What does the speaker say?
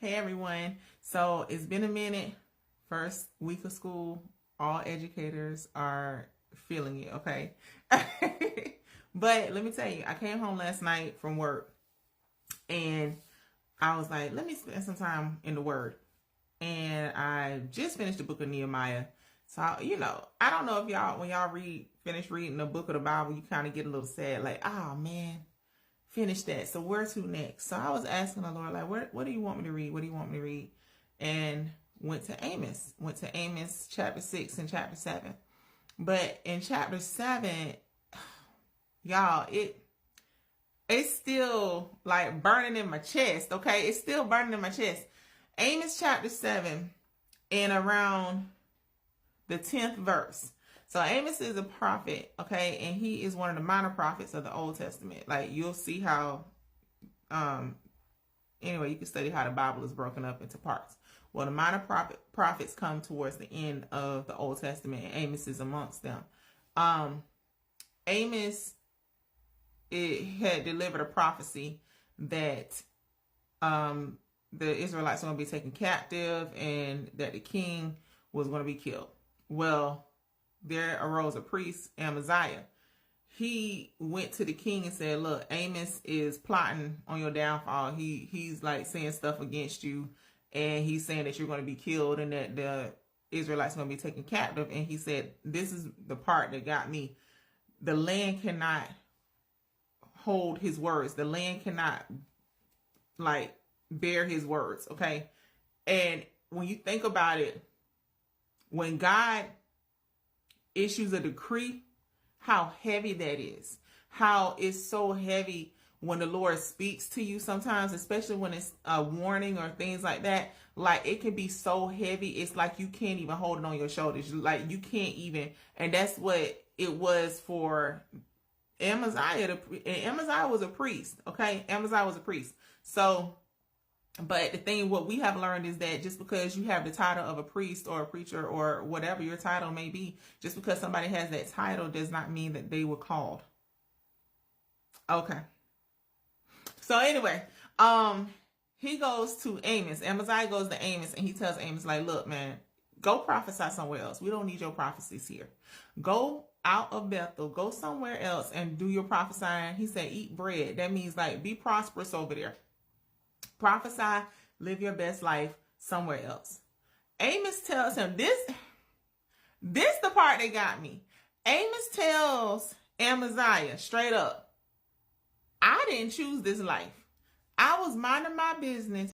Hey everyone. So it's been a minute. First week of school. All educators are feeling it, okay? But let me tell you, I came home last night from work and I was like, let me spend some time in the Word. And I just finished the book of Nehemiah. So, I don't know if y'all, when y'all finish reading the book of the Bible, you kind of get a little sad, like, oh man, finish that. So where to next? So I was asking the Lord, like, what do you want me to read? What do you want me to read? And went to Amos chapter 6 and chapter 7. But in chapter 7, y'all, it's still like burning in my chest, okay? It's still burning in my chest. Amos chapter 7 and around the 10th verse. So Amos is a prophet, okay? And he is one of the minor prophets of the Old Testament. Like, you'll see how, anyway, you can study how the Bible is broken up into parts. Well, the minor prophets come towards the end of the Old Testament, and Amos is amongst them. Amos, it had delivered a prophecy that the Israelites were going to be taken captive and that the king was going to be killed. Well, there arose a priest, Amaziah. He went to the king and said, look, Amos is plotting on your downfall. He's like saying stuff against you, and he's saying that you're going to be killed and that the Israelites are going to be taken captive. And he said, this is the part that got me. The land cannot hold his words. The land cannot like bear his words, okay? And when you think about it, when God issues a decree, how heavy that is. How it's so heavy when the Lord speaks to you sometimes, especially when it's a warning or things like that. Like, it can be so heavy, it's like you can't even hold it on your shoulders. Like, you can't even, and that's what it was for Amaziah. Amaziah was a priest, okay? Amaziah was a priest. So, but the thing, what we have learned is that just because you have the title of a priest or a preacher or whatever your title may be, just because somebody has that title does not mean that they were called. Okay. So anyway, he goes to Amos. Amaziah goes to Amos and he tells Amos, like, look, man, go prophesy somewhere else. We don't need your prophecies here. Go out of Bethel, go somewhere else and do your prophesying. He said, eat bread. That means like be prosperous over there. Prophesy, live your best life somewhere else. Amos tells him this the part that got me. Amos tells Amaziah straight up, I didn't choose this life. I was minding my business.